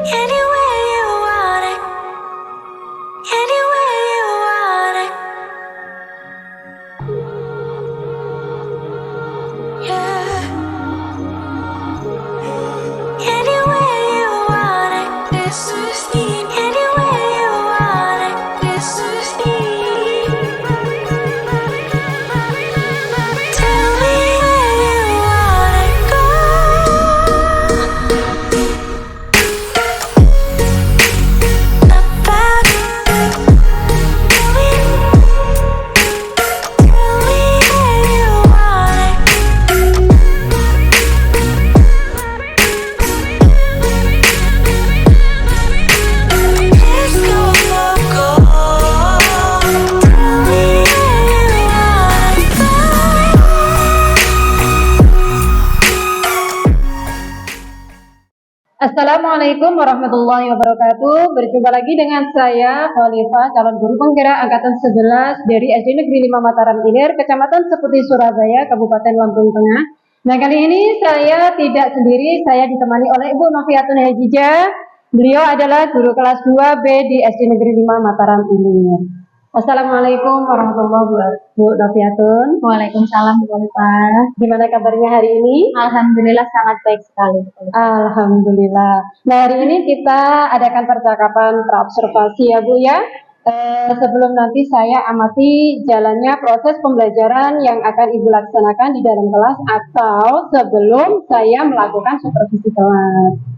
Anywhere you want it, anywhere you want it, yeah. Anywhere you want it, this is me. Anywhere you want it, this is me. Tell me where you wanna go. About it. Tell me where you want it. Let's go for gold. Tell me where you wanna go. Assalamualaikum warahmatullahi wabarakatuh. Berjumpa lagi dengan saya Khalifah, calon guru penggerak angkatan 11 dari SD Negeri 5 Mataram Ilir, Kecamatan Seputi, Surabaya, Kabupaten Lampung Tengah. Nah, kali ini saya tidak sendiri, saya ditemani oleh Ibu Noviatun Hajijah. Beliau adalah guru kelas 2B di SD Negeri 5 Mataram Ilir. Assalamualaikum warahmatullahi wabarakatuh, Bu Noviatun. Waalaikumsalam, Bu Khalifah. Gimana kabarnya hari ini? Alhamdulillah sangat baik sekali, Bu Khalifah. Alhamdulillah. Nah, hari ini kita adakan percakapan praobservasi ya Bu ya. Sebelum nanti saya amati jalannya proses pembelajaran yang akan Ibu laksanakan di dalam kelas atau sebelum saya melakukan supervisi kelas.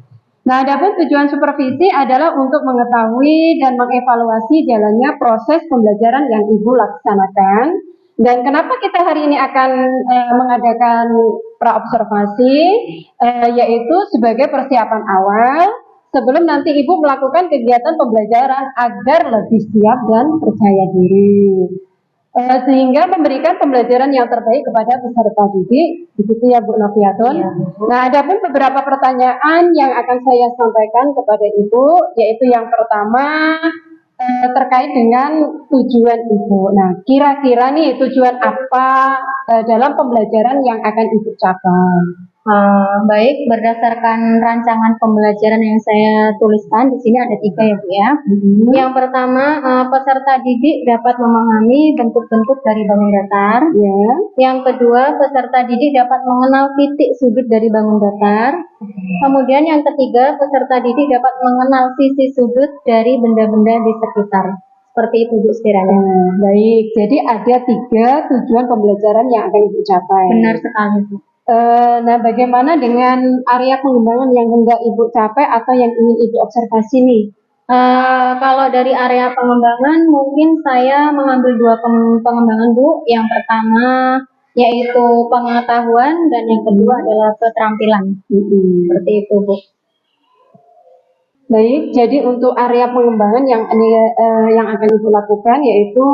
Nah, adapun tujuan supervisi adalah untuk mengetahui dan mengevaluasi jalannya proses pembelajaran yang Ibu laksanakan. Dan kenapa kita hari ini akan mengadakan praobservasi, yaitu sebagai persiapan awal sebelum nanti Ibu melakukan kegiatan pembelajaran agar lebih siap dan percaya diri. Sehingga memberikan pembelajaran yang terbaik kepada peserta didik, begitu ya Bu Noviatun. Ya. Nah, ada pun beberapa pertanyaan yang akan saya sampaikan kepada Ibu, yaitu yang pertama terkait dengan tujuan Ibu. Nah, kira-kira nih tujuan apa dalam pembelajaran yang akan Ibu capai? Baik, berdasarkan rancangan pembelajaran yang saya tuliskan di sini ada 3 ya Bu ya. Yang pertama, peserta didik dapat memahami bentuk-bentuk dari bangun datar. Ya. Yang kedua, peserta didik dapat mengenal titik sudut dari bangun datar. Kemudian yang ketiga, peserta didik dapat mengenal sisi sudut dari benda-benda di sekitar. Seperti itu Bu sekiranya. Baik, jadi ada 3 tujuan pembelajaran yang akan Ibu capai. Benar sekali Bu. Nah, bagaimana dengan area pengembangan yang hendak Ibu capai atau yang ingin Ibu observasi nih? Kalau dari area pengembangan, mungkin saya mengambil 2 pengembangan Bu. Yang pertama yaitu pengetahuan dan yang kedua adalah keterampilan. Seperti itu Bu. Baik, jadi untuk area pengembangan yang akan Ibu lakukan yaitu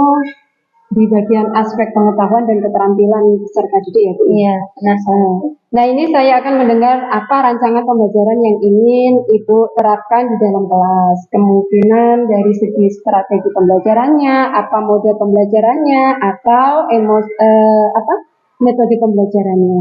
di bagian aspek pengetahuan dan keterampilan peserta didik ya Bu. Iya, benar. Nah, ini saya akan mendengar apa rancangan pembelajaran yang ingin Ibu terapkan di dalam kelas. Kemungkinan dari segi strategi pembelajarannya, apa mode pembelajarannya, atau metode pembelajarannya.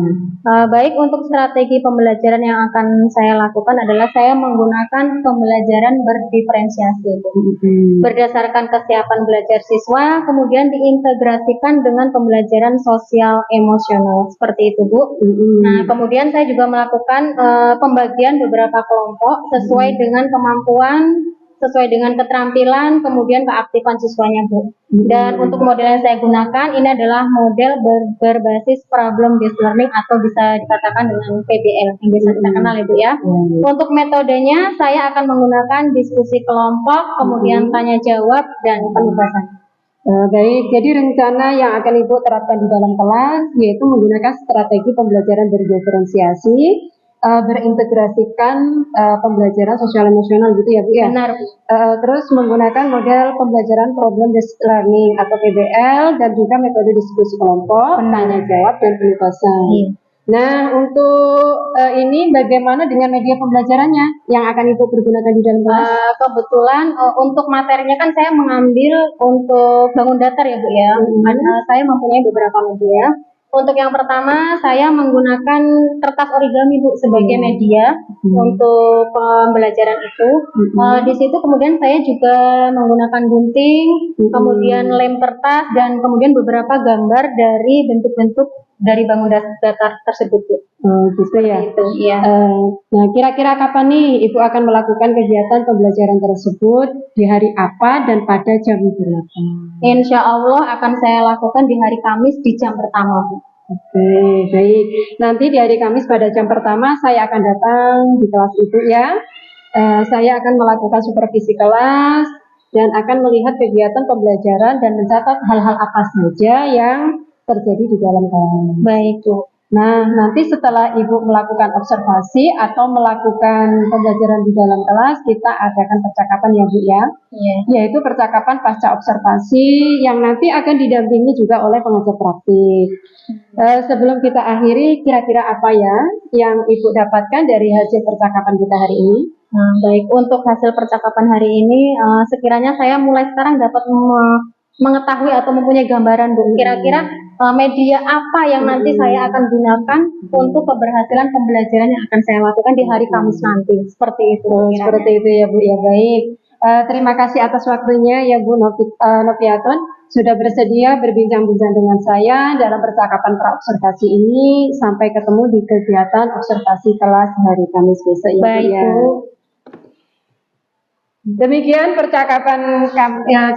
Baik, untuk strategi pembelajaran yang akan saya lakukan adalah saya menggunakan pembelajaran berdiferensiasi Bu. Berdasarkan kesiapan belajar siswa, kemudian diintegrasikan dengan pembelajaran sosial emosional. Seperti itu Bu. Nah, kemudian saya juga melakukan pembagian beberapa kelompok sesuai dengan kemampuan, sesuai dengan keterampilan, kemudian keaktifan siswanya Bu. Dan untuk model yang saya gunakan ini adalah model berbasis problem based learning atau bisa dikatakan dengan PBL yang bisa kita kenal ya Bu ya. Untuk metodenya saya akan menggunakan diskusi kelompok, kemudian tanya jawab dan penugasan. Baik, jadi rencana yang akan Ibu terapkan di dalam kelas yaitu menggunakan strategi pembelajaran berdiferensiasi, berintegrasikan pembelajaran sosial emosional gitu ya Bu ya. Benar. Terus menggunakan model pembelajaran problem based learning atau PBL dan juga metode diskusi kelompok, tanya jawab dan penugasan. Iya. Nah, untuk ini bagaimana dengan media pembelajarannya yang akan Ibu pergunakan di dalam kelas? Kebetulan untuk materinya kan saya mengambil untuk bangun datar ya Bu ya. Karena saya mempunyai beberapa media. Untuk yang pertama, saya menggunakan kertas origami Bu sebagai media untuk pembelajaran itu. Di situ kemudian saya juga menggunakan gunting, kemudian lem kertas, dan kemudian beberapa gambar dari bentuk-bentuk dari bangun datar tersebut Bu. Gitu ya. Itu, iya. Nah, kira-kira kapan nih Ibu akan melakukan kegiatan pembelajaran tersebut, di hari apa dan pada jam berapa? Insya Allah akan saya lakukan di hari Kamis di jam pertama Bu. Oke, baik. Nanti di hari Kamis pada jam pertama saya akan datang di kelas Ibu ya. Saya akan melakukan supervisi kelas dan akan melihat kegiatan pembelajaran dan mencatat hal-hal apa saja yang terjadi di dalam kelas. Baik Bu. Nah, nanti setelah Ibu melakukan observasi atau melakukan pembelajaran di dalam kelas, kita adakan percakapan ya Bu ya. Iya. Yaitu percakapan pasca observasi yang nanti akan didampingi juga oleh pengajar praktik. Sebelum kita akhiri, kira-kira apa ya yang Ibu dapatkan dari hasil percakapan kita hari ini? Nah, baik, untuk hasil percakapan hari ini, sekiranya saya mulai sekarang dapat mengetahui atau mempunyai gambaran Bu, kira-kira media apa yang nanti saya akan gunakan untuk keberhasilan pembelajaran yang akan saya lakukan di hari Kamis nanti. Seperti itu. Seperti itu ya Bu, ya baik. Terima kasih atas waktunya ya Bu Noviaton, sudah bersedia berbincang-bincang dengan saya dalam percakapan praobservasi ini. Sampai ketemu di kegiatan observasi kelas hari Kamis besok ya Bu Baik ya. Bu. Demikian percakapan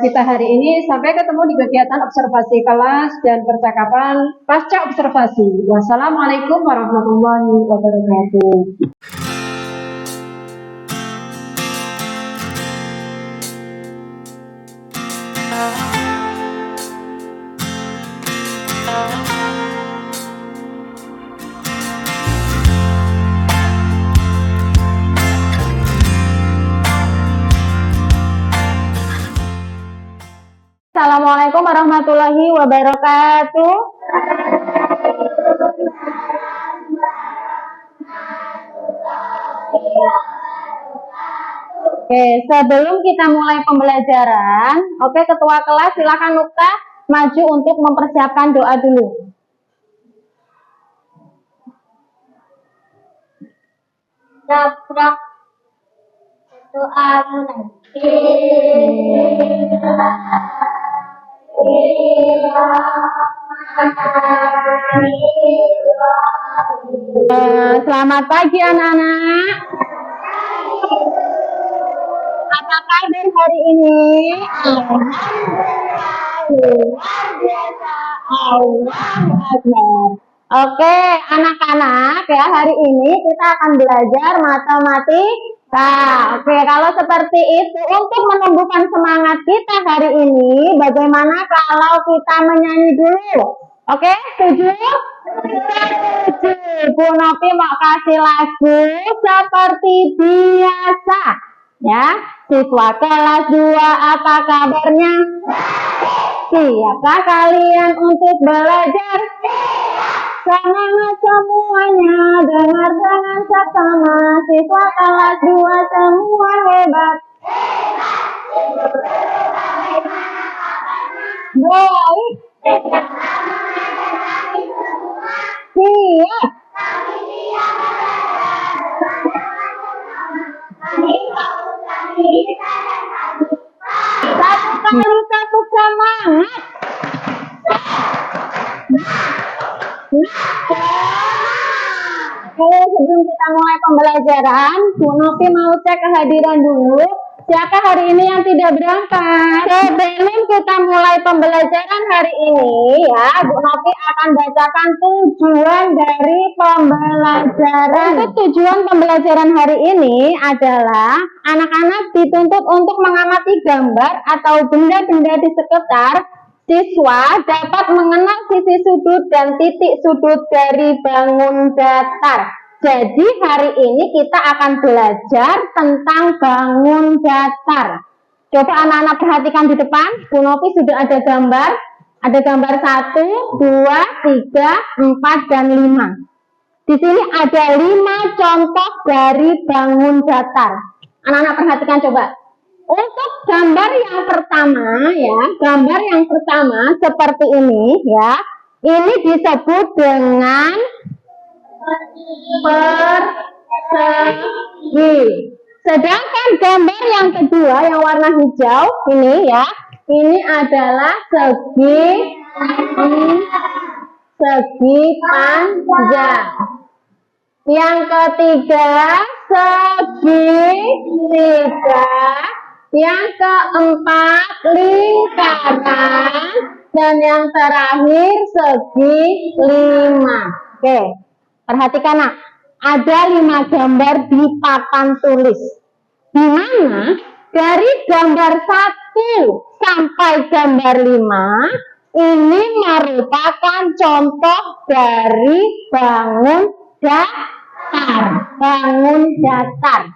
kita hari ini. Sampai ketemu di kegiatan observasi kelas dan percakapan pasca observasi. Wassalamualaikum warahmatullahi wabarakatuh. Assalamualaikum warahmatullahi wabarakatuh. Oke, sebelum kita mulai pembelajaran, oke ketua kelas silakan Nukta maju untuk mempersiapkan doa dulu. Dabrak doa mulai. Selamat pagi anak-anak. Apa kabar hari ini? Luar biasa. Allahu Akbar. Oke, anak-anak ya, hari ini kita akan belajar matematika. Oke, kalau seperti itu untuk menumbuhkan semangat kita hari ini, bagaimana kalau kita menyanyi dulu? Oke, setuju? Setuju. Bu Nopi mau kasih lagu seperti biasa. Ya, siswa kelas 2 apa kabarnya? Siapkah kalian untuk belajar? Semangat semuanya, dengar dengan seksama, siswa kelas 2 semua hebat. Baik. Siap. Satu kali tepuk semangat. Oke, sebelum kita mulai pembelajaran, Bu Nopi mau cek kehadiran dulu. Siapa hari ini yang tidak berangkat? Sebelum kita mulai pembelajaran hari ini, ya, Bu Nopi akan bacakan tujuan dari pembelajaran. Untuk tujuan pembelajaran hari ini adalah anak-anak dituntut untuk mengamati gambar atau benda-benda di sekitar. Siswa dapat mengenal sisi sudut dan titik sudut dari bangun datar. Jadi hari ini kita akan belajar tentang bangun datar. Coba anak-anak perhatikan di depan, Bu Nopi sudah ada gambar. Ada gambar 1, 2, 3, 4, dan 5. Di sini ada 5 contoh dari bangun datar. Anak-anak perhatikan coba. Untuk gambar yang pertama ya, gambar yang pertama seperti ini ya. Ini disebut dengan persegi. Sedangkan gambar yang kedua yang warna hijau ini ya, ini adalah segi panjang. Yang ketiga segitiga. Yang keempat lingkaran. Dan yang terakhir segi lima. Oke, perhatikan nak, ada 5 gambar di papan tulis, di mana dari gambar 1 sampai gambar 5 ini merupakan contoh dari bangun datar.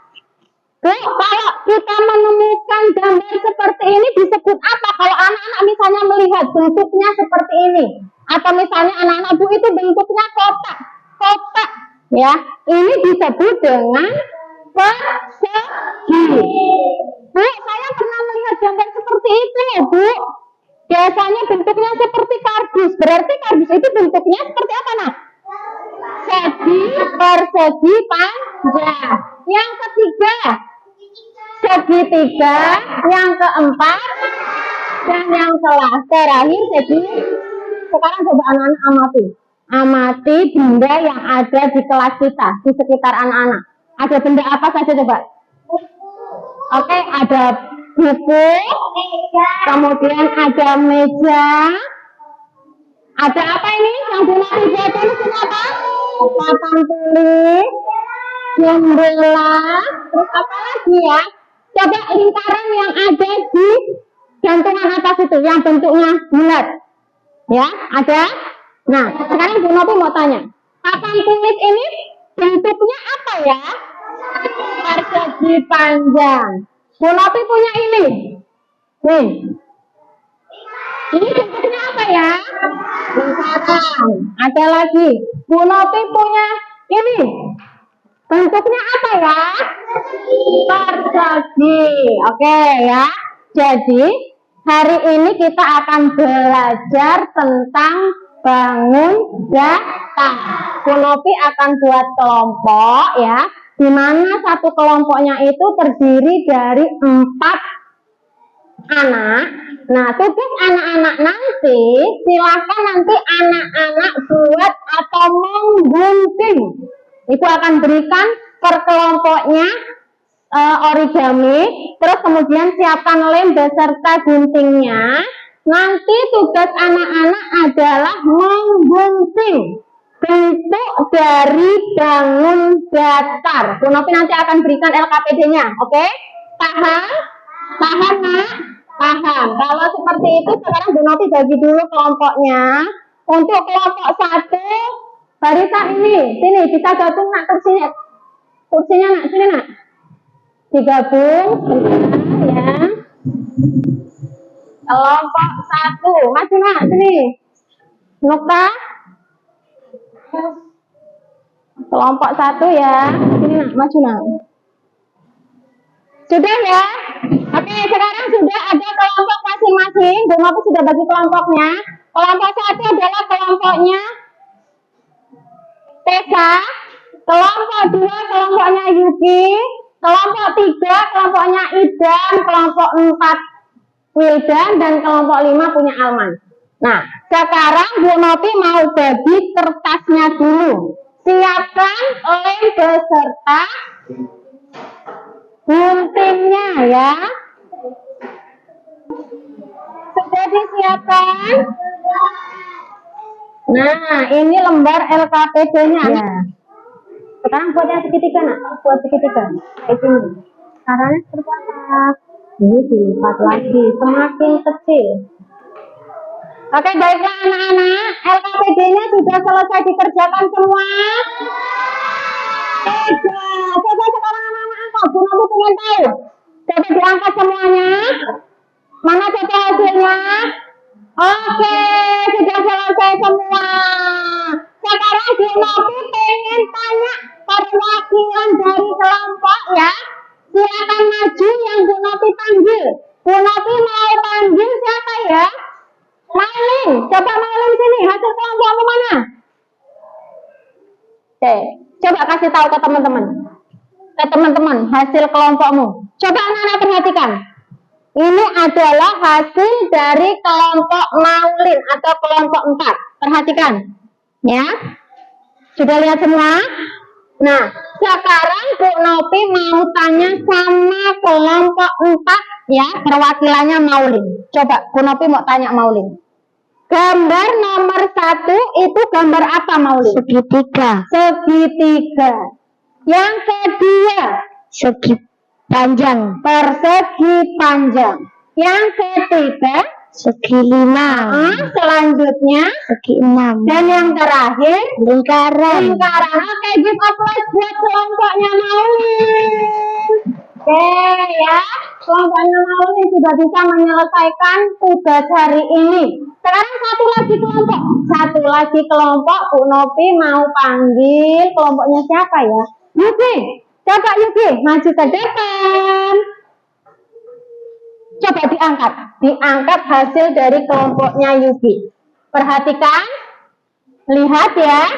Bu, kalau kita menemukan gambar seperti ini disebut apa? Kalau anak-anak misalnya melihat bentuknya seperti ini, atau misalnya anak-anak Bu itu bentuknya kotak, ya, ini disebut dengan persegi. Bu, saya pernah melihat gambar seperti itu ya Bu. Biasanya bentuknya seperti kardus. Berarti kardus itu bentuknya seperti apa nak? Persegi panjang. Yang ketiga segitiga, yang keempat dan yang terakhir segi. Sekarang coba anak-anak amati benda yang ada di kelas kita, di sekitar anak-anak. Ada benda apa saja coba? Oke, ada buku, kemudian ada meja, ada apa ini yang bunga buat tulis ini apa? Papan tulis, jendela, terus apa lagi ya? Coba lingkaran yang ada di gantungan atas itu, yang bentuknya bulat, ya ada. Nah, sekarang Bu Novi mau tanya, papan tulis ini bentuknya apa ya? Persegi panjang. Bu Novi punya ini. Nih. Ini bentuknya apa ya? Lingkaran. Ada lagi. Bu Novi punya ini. Bentuknya apa ya? Persegi. Oke ya. Jadi, hari ini kita akan belajar tentang bangun datar. Bu Novi akan buat kelompok ya, di mana satu kelompoknya itu terdiri dari 4 anak. Nah, tugas anak-anak nanti, silakan nanti anak-anak buat atau menggunting. Ibu akan berikan per kelompoknya origami, terus kemudian siapkan lem beserta guntingnya. Nanti tugas anak-anak adalah menggunting bentuk dari bangun datar. Bu Novi nanti akan berikan LKPD-nya, oke? Paham? Paham nak? Paham. Kalau seperti itu sekarang Bu Novi bagi dulu kelompoknya. Untuk kelompok 1, barisan ini, sini bisa gabung nak kursinya. Kursinya nak, sini nak. Digabung, sebentar ya. Kelompok 1, maju nak, sini. Nukta. Kelompok 1 ya, sini nak, maju nak. Sudah ya? Oke, sekarang sudah ada kelompok masing-masing. Bu Novi sudah bagi kelompoknya. Kelompok 1 adalah kelompoknya Tessa. Kelompok 2 kelompoknya Yuki. Kelompok 3 kelompoknya Idan. Kelompok 4 Wildan. Dan kelompok 5 punya Alman. Nah, sekarang Bu Novi mau bagi kertasnya dulu. Siapkan lem beserta guntingnya ya. Sudah disiapkan? Nah, ini lembar LKPD-nya. Ya. Sekarang buat yang segitiga nak, buat segitiga. Ini. Caranya seperti apa? Ini dilipat lagi, semakin kecil. Oke, baiklah anak-anak, LKPD-nya sudah selesai dikerjakan semua. Coba sekarang anak-anak angkat, Bu Novi pengen tahu. Coba diangkat semuanya. Mana coba hasilnya? Oke, sudah selesai semua. Sekarang Bu Novi pengen tanya perwakilan dari kelompok ya. Silakan maju yang Bu Novi panggil. Bu Novi mau panggil siapa ya? Mailin, coba Mailin sini hasil kelompok kasih tahu ke teman-teman. Ke teman-teman, hasil kelompokmu. Coba anak-anak perhatikan. Ini adalah hasil dari kelompok Maulin atau kelompok 4. Perhatikan. Ya. Sudah lihat semua? Nah, sekarang Bu Nopi mau tanya sama kelompok 4 ya, perwakilannya Maulin. Coba Bu Nopi mau tanya Maulin. Gambar nomor 1 itu gambar apa Maulin? Segitiga, Segitiga. Yang kedua, segi panjang, persegi panjang. Yang ketiga, segi 5, selanjutnya, segi 6, dan yang terakhir, lingkaran. lingkaran. Oke, give applause buat kelompoknya Maulin. Oke ya, kelompoknya Maulin sudah bisa menyelesaikan tugas hari ini. Sekarang satu lagi kelompok Bu Nopi mau panggil kelompoknya siapa ya? Yuki, coba Yuki maju ke depan. Coba diangkat hasil dari kelompoknya Yuki. Perhatikan, lihat ya.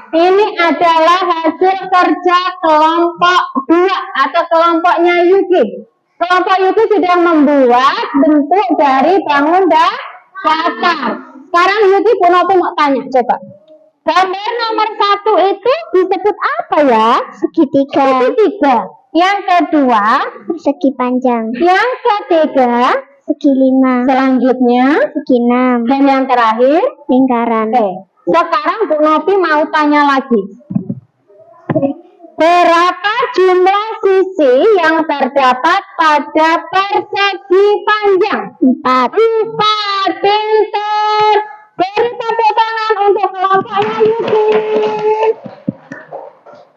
Ini adalah hasil kerja kelompok 2 atau kelompoknya Yuki. Kelompok Yuki sudah membuat bentuk dari bangun dasar. Sekarang Yuki Bu Nopi mau tanya, coba. Gambar nomor 1 itu disebut apa ya? Segitiga, Segitiga. Yang kedua, segi panjang, yang ketiga, segi 5, selanjutnya, segi 6, dan yang terakhir. lingkaran. Oke, sekarang Bu Nopi mau tanya lagi. Berapa jumlah sisi yang terdapat pada persegi panjang? 4, 4, pintar. Beri tepuk tangan untuk kelompoknya Yuki.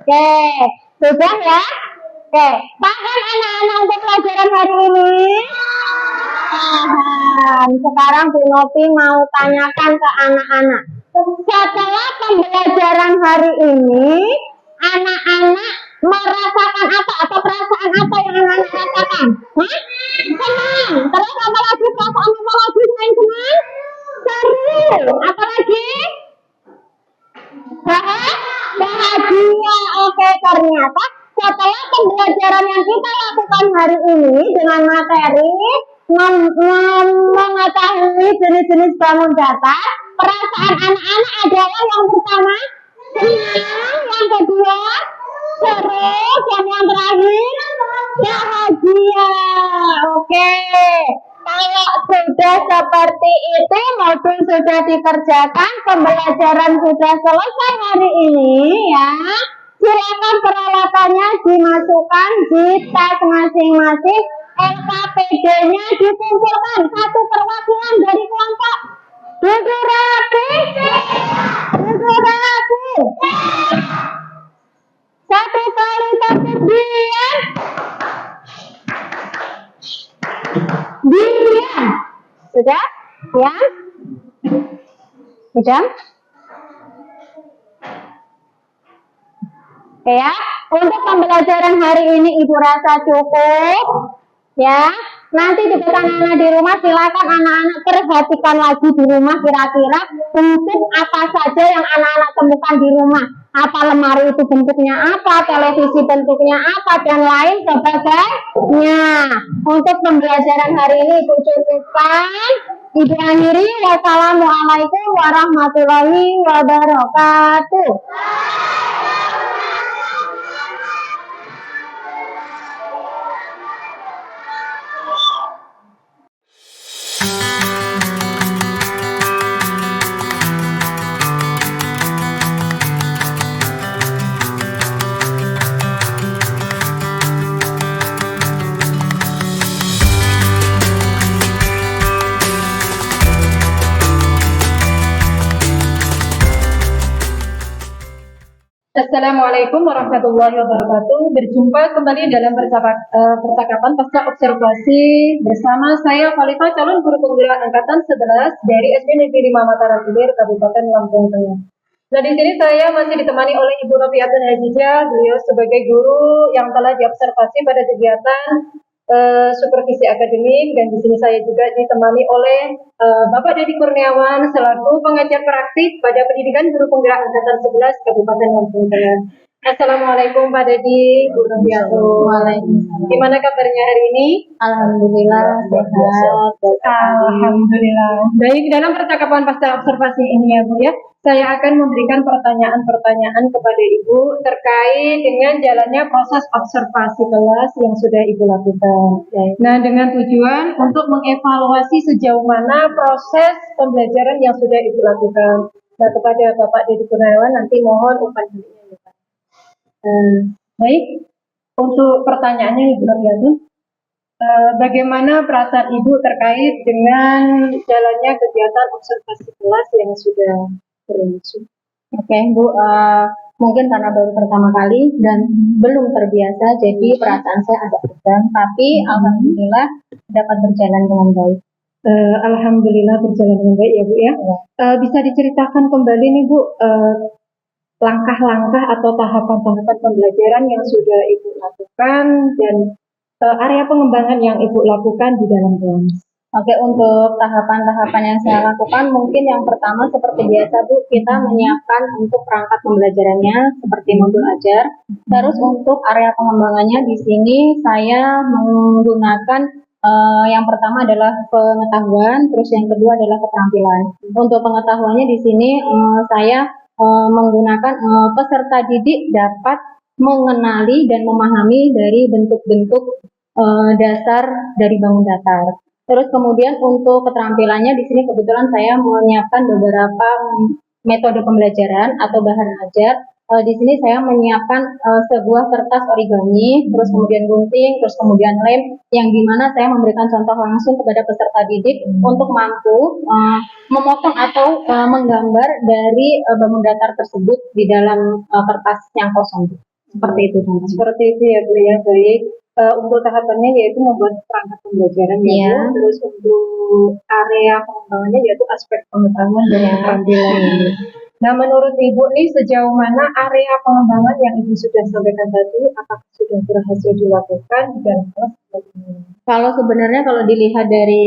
Oke, sudah ya? Oke, paham anak-anak untuk pelajaran hari ini? Paham. Sekarang Bu Nopi mau tanyakan ke anak-anak. Setelah pembelajaran hari ini, anak-anak merasakan apa atau perasaan apa yang anak-anak rasakan? Hah? Senang. Terus apa lagi? Perasaan apa lagi selain senang? Seru. Apa lagi? Bahagia. Oke, ternyata setelah pembelajaran yang kita lakukan hari ini dengan materi mengetahui jenis-jenis bangun datar, perasaan anak-anak adalah yang pertama senang, yang kedua seru, dan yang terakhir bahagia. Oke, kalau sudah seperti itu, modul sudah dikerjakan, pembelajaran sudah selesai hari ini ya. Silakan peralatannya dimasukkan di tas masing-masing. LKPD-nya dikumpulkan, satu perwakilan dari kelompok. Duduk rapi. Duduk rapi. Satu kali takbir diam. Diam. Sudah? Ya? Sudah? Oke ya, untuk pembelajaran hari ini Ibu rasa cukup ya. Nanti juga anak-anak di rumah silakan anak-anak perhatikan lagi di rumah kira-kira bentuk apa saja yang anak-anak temukan di rumah. Apa lemari itu bentuknya apa, televisi bentuknya apa, dan lain sebagainya. Untuk pembelajaran hari ini Ibu cukupkan. Ibu akhiri, wassalamualaikum warahmatullahi wabarakatuh. Assalamualaikum warahmatullahi wabarakatuh. Berjumpa kembali dalam percakapan pasca observasi bersama saya Khalifah, calon guru penggerak angkatan 11 dari SD Negeri 5 Mataram Hilir, Kabupaten Lampung Tengah. Nah, di sini saya masih ditemani oleh Ibu Noviatun Hajijah, beliau sebagai guru yang telah diobservasi pada kegiatan supervisi akademik, dan di sini saya juga ditemani oleh Bapak Dedi Kurniawan selaku pengajar praktik pada pendidikan guru penggerak angkatan 11 Kabupaten Lampung Tengah. Assalamualaikum Pak Dedi, Bu Noviatul. Waalaikumsalam. Gimana kabarnya hari ini? Alhamdulillah sehat. Alhamdulillah. Baik, dalam percakapan pasca observasi ini ya Bu ya, saya akan memberikan pertanyaan-pertanyaan kepada Ibu terkait dengan jalannya proses observasi kelas yang sudah Ibu lakukan. Nah, dengan tujuan untuk mengevaluasi sejauh mana proses pembelajaran yang sudah Ibu lakukan. Nah, kepada Bapak Dedi Kurniawan nanti mohon umpan balinya ya Pak. Baik, untuk pertanyaannya Ibu Noviatul, bagaimana perasaan Ibu terkait dengan jalannya kegiatan observasi kelas yang sudah berlangsung? Oke, Bu, mungkin karena baru pertama kali dan belum terbiasa, jadi perasaan saya agak tegang, tapi alhamdulillah dapat berjalan dengan baik. Alhamdulillah berjalan dengan baik ya Bu ya. Bisa diceritakan kembali nih Bu, langkah-langkah atau tahapan-tahapan pembelajaran yang sudah Ibu lakukan dan area pengembangan yang Ibu lakukan di dalam kelas. Oke, untuk tahapan-tahapan yang saya lakukan, mungkin yang pertama seperti biasa Bu, kita menyiapkan untuk perangkat pembelajarannya seperti modul ajar. Terus untuk area pengembangannya di sini saya menggunakan yang pertama adalah pengetahuan, terus yang kedua adalah keterampilan. Untuk pengetahuannya di sini saya menggunakan peserta didik dapat mengenali dan memahami dari bentuk-bentuk dasar dari bangun datar. Terus kemudian untuk keterampilannya di sini kebetulan saya menyiapkan beberapa metode pembelajaran atau bahan ajar. Di sini saya menyiapkan sebuah kertas origami, terus kemudian gunting, terus kemudian lem, yang dimana saya memberikan contoh langsung kepada peserta didik untuk mampu memotong atau menggambar dari bangun datar tersebut di dalam kertas yang kosong. Seperti itu, contohnya. Seperti itu ya Bu ya, baik. Untuk tahapannya yaitu membuat perangkat pembelajaran ya Iya. Bu. Terus untuk area pengembangannya yaitu aspek pengetahuan dan keterampilan. Nah, menurut Ibu nih sejauh mana area pengembangan yang Ibu sudah sampaikan tadi, apakah sudah berhasil dilakukan di dalam kelas? Kalau sebenarnya kalau dilihat dari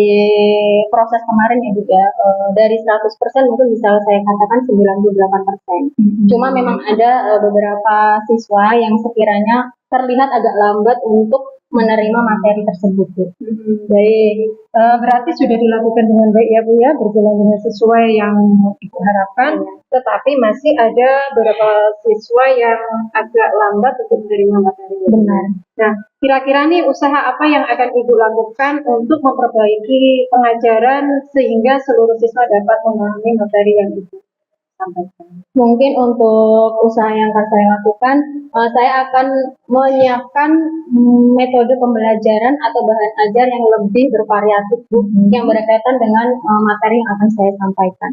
proses kemarin ya Bu ya, dari 100% mungkin bisa saya katakan 98%. Cuma memang ada beberapa siswa yang sekiranya terlihat agak lambat untuk menerima materi tersebut Bu. Baik, berarti sudah dilakukan dengan baik ya Bu ya, berjalan dengan sesuai yang Ibu harapkan, tetapi masih ada beberapa siswa yang agak lambat untuk menerima materi. Benar. Nah, kira-kira nih usaha apa yang akan Ibu lakukan untuk memperbaiki pengajaran sehingga seluruh siswa dapat memahami materi yang Ibu sampaikan? Mungkin untuk usaha yang akan saya lakukan, saya akan menyiapkan metode pembelajaran atau bahan ajar yang lebih bervariatif Bu, yang berkaitan dengan materi yang akan saya sampaikan.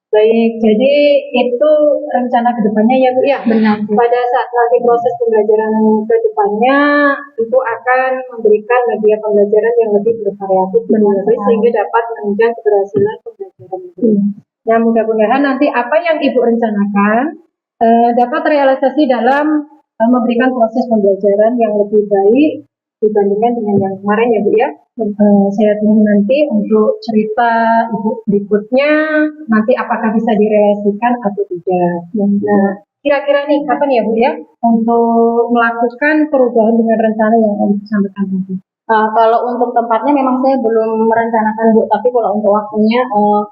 Baik, jadi itu rencana kedepannya ya Bu ya. Benar. Pada saat nanti proses pembelajaran kedepannya, Ibu akan memberikan media pembelajaran yang lebih bervariatif sehingga dapat menunjang keberhasilan pembelajaran itu. Nah, mudah-mudahan nanti apa yang Ibu rencanakan dapat realisasi dalam memberikan proses pembelajaran yang lebih baik dibandingkan dengan yang kemarin ya Bu ya. Saya tunggu nanti untuk cerita Ibu berikutnya, nanti apakah bisa direalisasikan atau tidak. Nah, kira-kira nih kapan ya Bu ya untuk melakukan perubahan dengan rencana yang Ibu sampaikan tadi? Kalau untuk tempatnya memang saya belum merencanakan Bu, tapi kalau untuk waktunya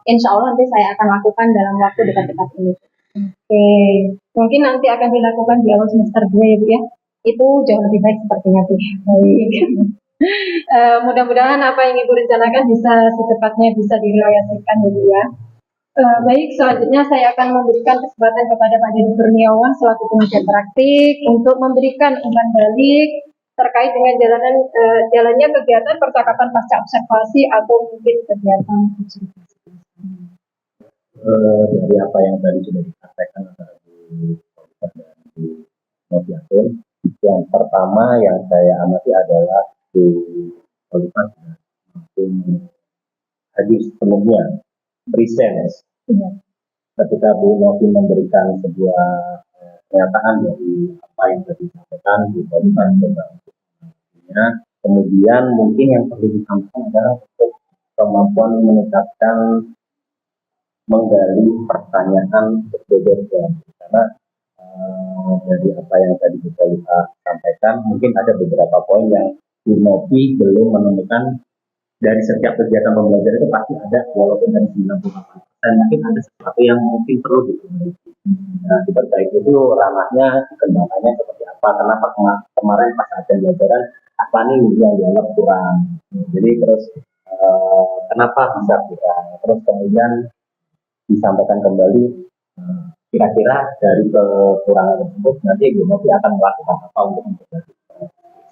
insya Allah nanti saya akan lakukan dalam waktu dekat-dekat ini. Oke, mungkin nanti akan dilakukan di awal semester 2 ya Bu ya. Itu jauh lebih baik sepertinya Bu. Baik. Mudah-mudahan apa yang Ibu rencanakan bisa secepatnya bisa direalisasikan ya Bu ya. Baik, selanjutnya saya akan memberikan kesempatan kepada Pak Dedi Kurniawan selaku pengajar praktik untuk memberikan umpan balik terkait dengan jalannya kegiatan percakapan pasca observasi atau mungkin kegiatan observasi. Dari apa yang tadi sudah disampaikan antara Bu Oliver dan Bu Noviatul, yang pertama yang saya amati adalah Bu Oliver sudah mampu hadir sepenuhnya presence. Ketika Bu Novi memberikan sebuah pernyataan dari apa yang tadi disampaikan, Bu Oliver coba untuk mengertinya. Kemudian mungkin yang perlu disampaikan adalah untuk kemampuan meningkatkan menggali pertanyaan berbeda karena dari apa yang tadi Bu Polika sampaikan, mungkin ada beberapa poin yang Bu Novi belum menemukan. Dari setiap kegiatan pembelajaran itu pasti ada, walaupun dari 98%, mungkin ada sesuatu yang mungkin perlu diperbaiki. Nah, diperbaiki itu ranahnya, dikembangkannya seperti apa, kenapa kemarin pas ada pembelajaran, apa nih yang dianggap kurang. Jadi terus kenapa bisa kurang, terus kemudian disampaikan kembali kira-kira dari kekurangan tersebut nanti Bu Novi akan melakukan apa untuk memperbaiki.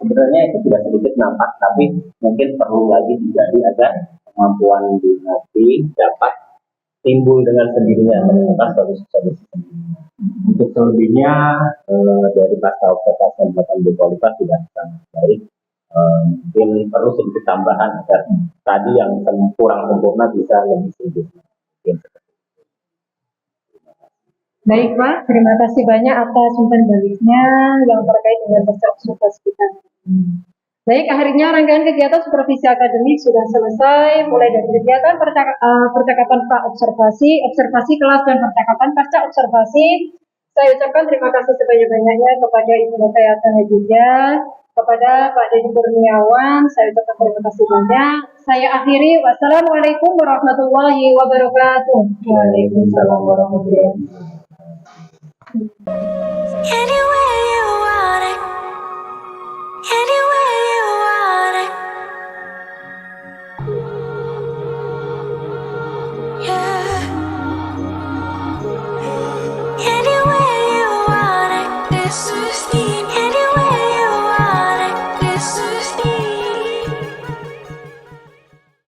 Sebenarnya itu sudah sedikit nampak, tapi mungkin perlu lagi digali agar kemampuan Bu Novi dapat timbul dengan sendirinya menemukan solusi-solusi. Untuk selebihnya dari pasca observasi yang dilakukan Bu Polika sudah sangat baik. Mungkin perlu sedikit tambahan agar tadi yang kurang sempurna bisa lebih sempurna. Baik Pak, terima kasih banyak atas umpan baliknya yang terkait dengan pasca observasi kita. Baik, akhirnya rangkaian kegiatan supervisi akademik sudah selesai, mulai dari kegiatan percakapan observasi kelas dan percakapan pasca observasi. Saya ucapkan terima kasih sebanyak-banyaknya kepada Ibu Notayasa juga, kepada Pak Deddy Kurniawan, saya ucapkan terima kasih banyak. Saya akhiri, wassalamualaikum warahmatullahi wabarakatuh. Waalaikumsalam warahmatullahi wabarakatuh. Anywhere you want it, anywhere.